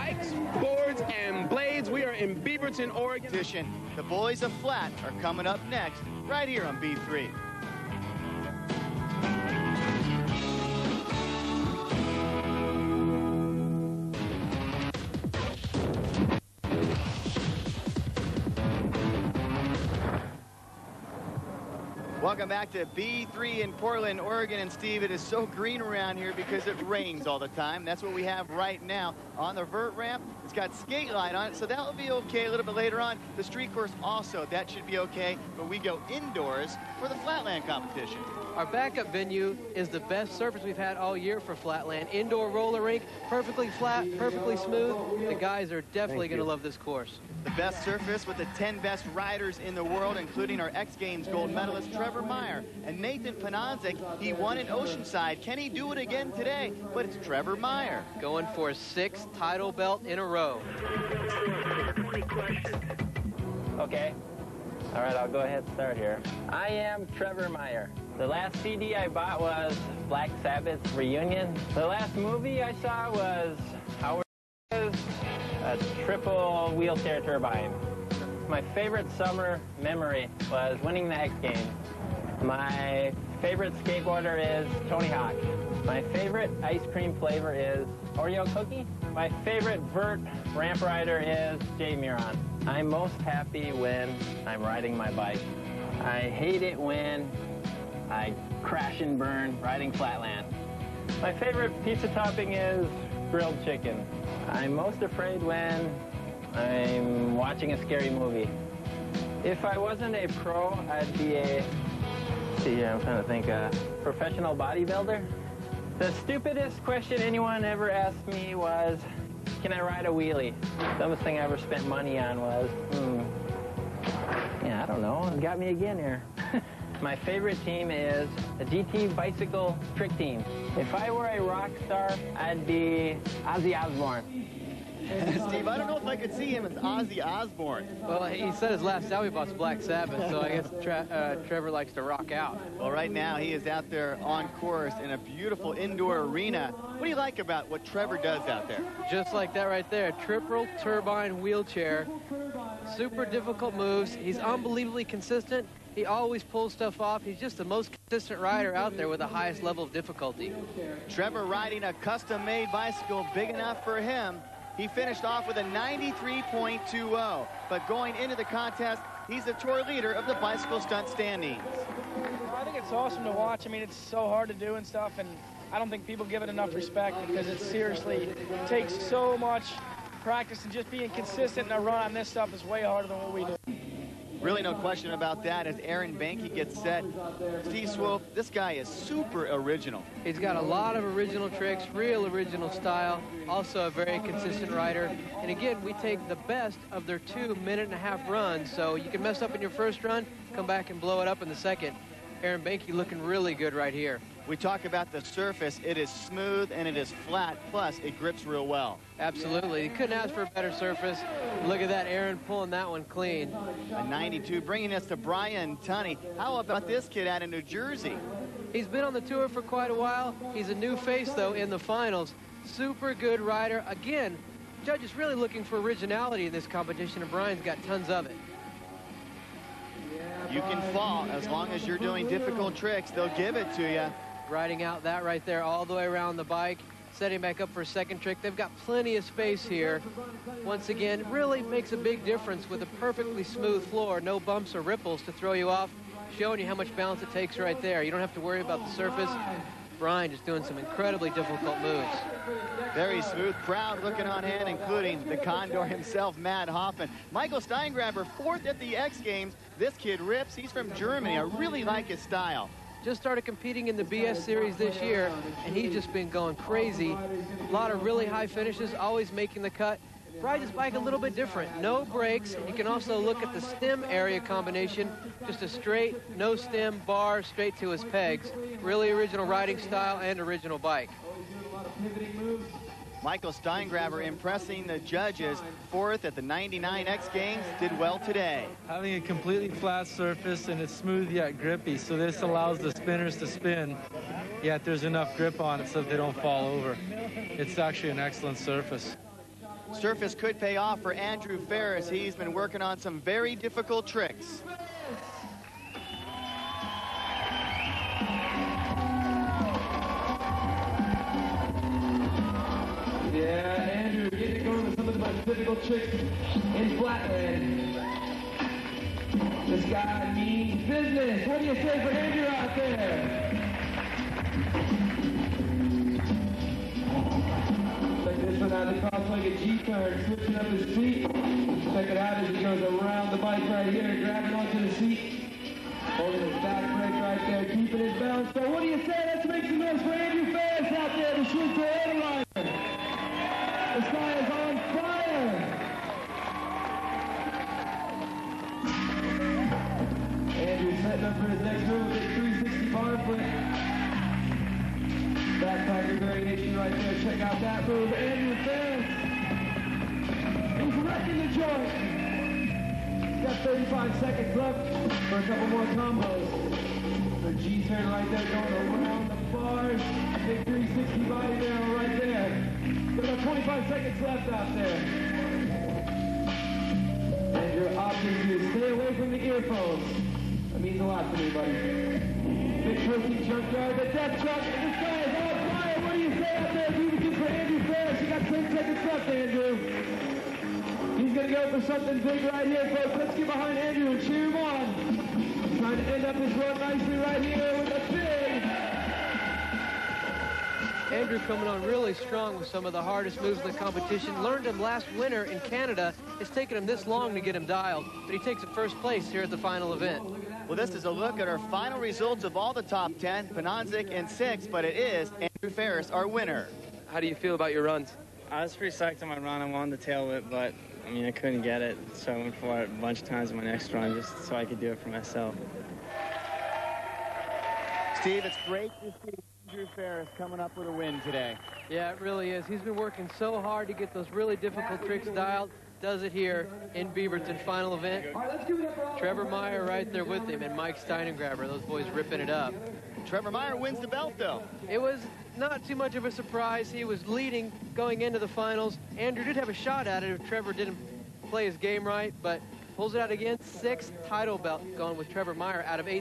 bikes, boards, and blades. We are in Beaverton, Oregon. The boys of Flat are coming up next, right here on B3. Welcome back to B3 in Portland, Oregon. And Steve, it is so green around here because it rains all the time. That's what we have right now on the vert ramp. It's got skate line on it, so that will be okay a little bit later on. The street course also, that should be okay. But we go indoors for the Flatland competition. Our backup venue is the best surface we've had all year for Flatland. Indoor roller rink, perfectly flat, perfectly smooth. The guys are definitely going to love this course. The best surface with the 10 best riders in the world, including our X Games gold medalist Trevor Meyer and Nathan Panonzik. He won in Oceanside. Can he do it again today? But it's Trevor Meyer. Going for a 6th title belt in a row. Okay. All right, I'll go ahead and start here. I am Trevor Meyer. The last CD I bought was Black Sabbath's Reunion. The last movie I saw was Howard, a triple wheelchair turbine. My favorite summer memory was winning the X Games. My favorite skateboarder is Tony Hawk. My favorite ice cream flavor is Oreo cookie. My favorite vert ramp rider is Jay Miron. I'm most happy when I'm riding my bike. I hate it when I crash and burn riding Flatland. My favorite pizza topping is grilled chicken. I'm most afraid when I'm watching a scary movie. If I wasn't a pro, I'd be I'm trying to think, professional bodybuilder. The stupidest question anyone ever asked me was, can I ride a wheelie? The dumbest thing I ever spent money on was, yeah, I don't know, it got me again here. My favorite team is a GT bicycle trick team. If I were a rock star, I'd be Ozzy Osbourne. Steve, I don't know if I could see him as Ozzy Osbourne. Well, he said his last album was Black Sabbath, so I guess Trevor likes to rock out. Well, right now he is out there on course in a beautiful indoor arena. What do you like about what Trevor does out there? Just like that right there, triple turbine wheelchair, super difficult moves. He's unbelievably consistent. He always pulls stuff off. He's just the most consistent rider out there with the highest level of difficulty. Trevor riding a custom-made bicycle big enough for him. He finished off with a 93.20, but going into the contest, he's the tour leader of the bicycle stunt standings. I think it's awesome to watch. I mean, it's so hard to do and stuff, and I don't think people give it enough respect because it seriously takes so much practice, and just being consistent in a run on this stuff is way harder than what we do. Really no question about that as Aaron Banky gets set. Steve Swope, this guy is super original. He's got a lot of original tricks, real original style, also a very consistent rider. And again, we take the best of their 2.5-minute runs, so you can mess up in your first run, come back and blow it up in the second. Aaron Banky looking really good right here. We talk about the surface. It is smooth and it is flat, plus it grips real well. Absolutely. You couldn't ask for a better surface. Look at that, Aaron pulling that one clean. A 92, bringing us to Brian Tunney. How about this kid out of New Jersey? He's been on the tour for quite a while. He's a new face, though, in the finals. Super good rider. Again, judges really looking for originality in this competition, and Brian's got tons of it. You can fall as long as you're doing difficult tricks. They'll give it to you. Riding out that right there all the way around the bike, setting back up for a second trick. They've got plenty of space here. Once again, it really makes a big difference with a perfectly smooth floor, no bumps or ripples to throw you off, showing you how much balance it takes right there. You don't have to worry about the surface. Brian just doing some incredibly difficult moves. Very smooth, proud looking on hand, including the Condor himself, Matt Hoffman. Michael Steingraber, 4th at the X Games. This kid rips. He's from Germany. I really like his style. Just started competing in the BS series this year, and he's just been going crazy. A lot of really high finishes, always making the cut. Rides his bike a little bit different. No brakes. You can also look at the stem area combination. Just a straight, no stem bar straight to his pegs. Really original riding style and original bike. Michael Steingraber impressing the judges. 4th at the 99 X Games, did well today. Having a completely flat surface and it's smooth yet grippy, so this allows the spinners to spin, yet there's enough grip on it so that they don't fall over. It's actually an excellent surface. surface could pay off for Andrew Faris. He's been working on some very difficult tricks. Yeah, Andrew getting going with some of the most difficult tricks in Flatland. This guy means business. What do you say for Andrew out there? Check this one out. The cross-legged G-turn, switching up his seat. Check it out as he goes around the bike right here, grabbing onto the seat. Holding his back brake right there, keeping his balance. So what do you say? Let's make some noise for Andrew Faris out there, the Schwinn Toyota rider. This guy is on fire. Andrew setting up for his next move with a 360 bar flip. Backpacker variation right there. Check out that move. Andrew Faris. He's wrecking the joint. He's got 35 seconds left for a couple more combos. The G-turn right there going around the bars. Big 360 body barrel right there. Got about 25 seconds left out there. And your option is stay away from the earphones. That means a lot to me, buddy. Big twisty junkyard, the death truck, and this guy is on fire. What do you say out there? Dude, for Andrew Faris. You got 10 seconds left, Andrew. He's going to go for something big right here, folks. Let's get behind Andrew and cheer him on. Trying to end up his run nicely right here with a big... Andrew coming on really strong with some of the hardest moves in the competition. Learned him last winter in Canada. It's taken him this long to get him dialed, but he takes a first place here at the final event. Well, this is a look at our final results of all the top 10, Panonzik in 6th, but it is Andrew Faris, our winner. How do you feel about your runs? I was pretty psyched on my run. I wanted the tail whip, but I mean, I couldn't get it, so I went for it a bunch of times in my next run just so I could do it for myself. Steve, it's great to see Andrew Faris coming up with a win today. Yeah, it really is. He's been working so hard to get those really difficult tricks dialed. Does it here in Beaverton final event. Trevor Meyer right there with him, and Mike Steinengraber. Those boys ripping it up. Trevor Meyer wins the belt, though. It was not too much of a surprise. He was leading going into the finals. Andrew did have a shot at it if Trevor didn't play his game right, but pulls it out again. 6th title belt going with Trevor Meyer out of 8